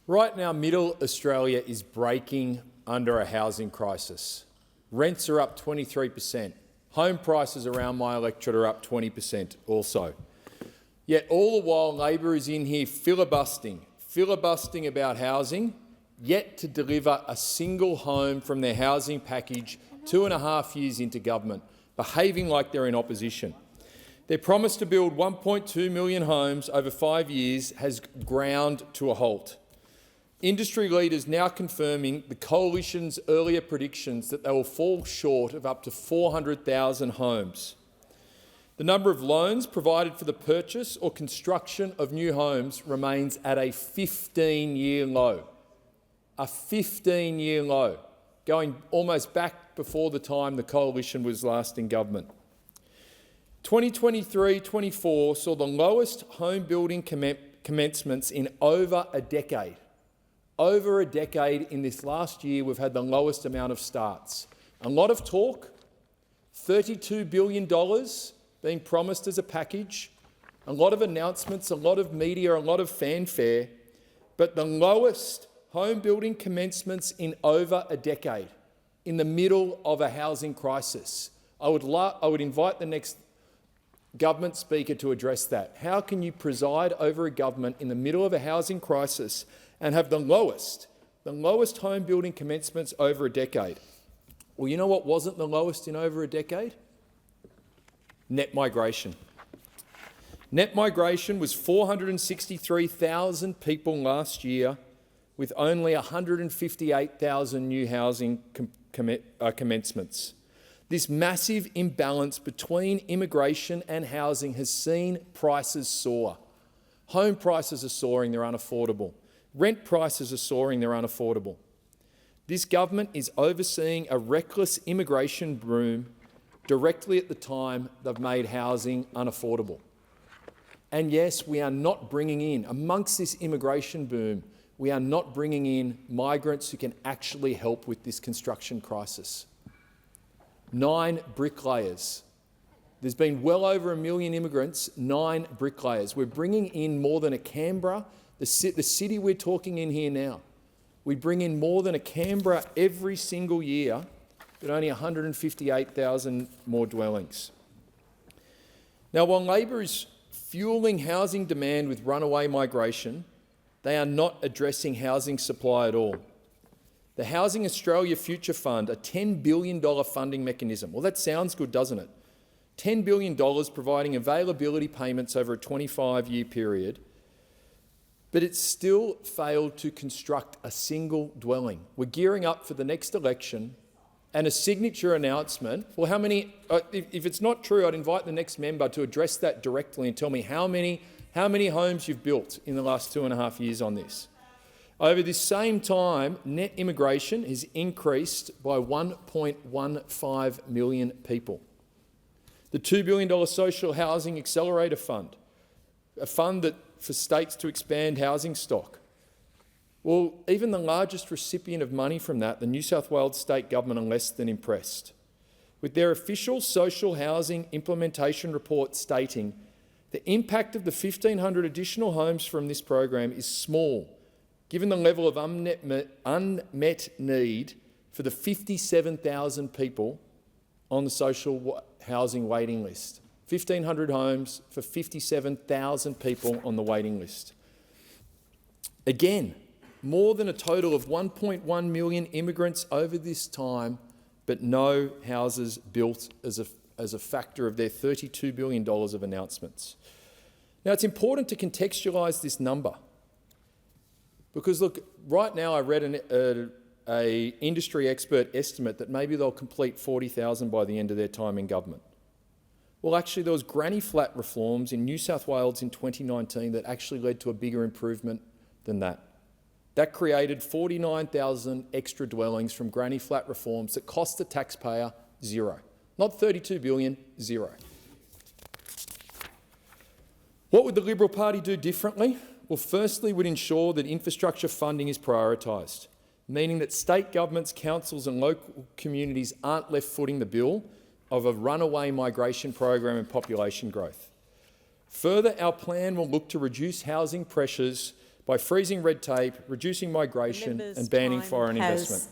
Right now, Middle Australia is breaking under a housing crisis. Rents are up 23%. Home prices around my electorate are up 20% also. Yet all the while, Labor is in here filibustering about housing, yet to deliver a single home from their housing package 2.5 years into government, behaving like they're in opposition. Their promise to build 1.2 million homes over 5 years has ground to a halt. Industry leaders now confirming the Coalition's earlier predictions that they will fall short of up to 400,000 homes. The number of loans provided for the purchase or construction of new homes remains at a 15-year low. A 15-year low, going almost back before the time the Coalition was last in government. 2023-24 saw the lowest home building commencements in over a decade. Over a decade in this last year, we've had the lowest amount of starts. A lot of talk, $32 billion being promised as a package, a lot of announcements, a lot of media, a lot of fanfare, but the lowest home building commencements in over a decade, in the middle of a housing crisis. I would invite the next government speaker to address that. How can you preside over a government in the middle of a housing crisis and have the lowest home building commencements over a decade? Well, you know what wasn't the lowest in over a decade? Net migration. Net migration was 463,000 people last year, with only 158,000 new housing commencements. This massive imbalance between immigration and housing has seen prices soar. Home prices are soaring, they're unaffordable. Rent prices are soaring, they're unaffordable. This government is overseeing a reckless immigration boom directly at the time they've made housing unaffordable. And yes, we are not bringing in, amongst this immigration boom, we are not bringing in migrants who can actually help with this construction crisis. 9 bricklayers. There's been well over 1 million immigrants, 9 bricklayers. We're bringing in more than a Canberra, the city we're talking in here now. We bring in more than a Canberra every single year, but only 158,000 more dwellings. Now, while Labor is fuelling housing demand with runaway migration, they are not addressing housing supply at all. The Housing Australia Future Fund, a $10 billion funding mechanism. Well, that sounds good, doesn't it? $10 billion providing availability payments over a 25-year period, but it's still failed to construct a single dwelling. We're gearing up for the next election and a signature announcement. Well, how many, if it's not true, I'd invite the next member to address that directly and tell me how many homes you've built in the last 2.5 years on this. Over this same time, net immigration has increased by 1.15 million people. The $2 billion Social Housing Accelerator Fund, a fund for states to expand housing stock. Well, even the largest recipient of money from that, the New South Wales State Government, are less than impressed, with their official social housing implementation report stating the impact of the 1,500 additional homes from this program is small, given the level of unmet need for the 57,000 people on the social housing waiting list. 1,500 homes for 57,000 people on the waiting list. Again, more than a total of 1.1 million immigrants over this time, but no houses built as a factor of their $32 billion of announcements. Now, it's important to contextualise this number because, look, right now I read an industry expert estimate that maybe they'll complete 40,000 by the end of their time in government. Well, actually, there was granny flat reforms in New South Wales in 2019 that actually led to a bigger improvement than that. That created 49,000 extra dwellings from granny flat reforms that cost the taxpayer zero. Not 32 billion, zero. What would the Liberal Party do differently? Well, firstly, would ensure that infrastructure funding is prioritised, meaning that state governments, councils and local communities aren't left footing the bill of a runaway migration program and population growth. Further, our plan will look to reduce housing pressures by freezing red tape, reducing migration and banning foreign investment.